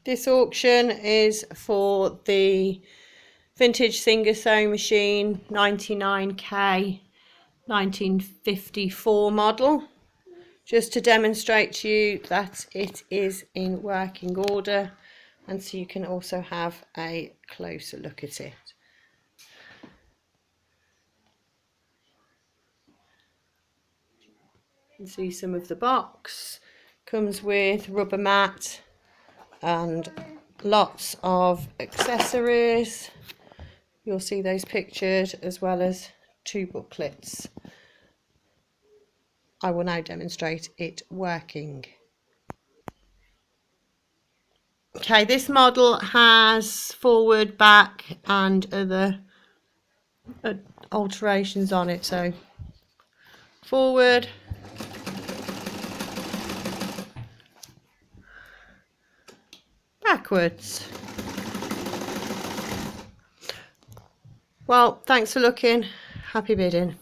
This auction is for the vintage Singer sewing machine 99K 1954 model, just to demonstrate to you that it is in working order, and so you can also have a closer look at it. You can see some of the box. Comes with rubber mat and lots of accessories. You'll see those pictured, as well as 2 booklets. I will now demonstrate it working. Okay, this model has forward, back and other alterations on it. So forward, backwards. Well, thanks for looking. Happy bidding.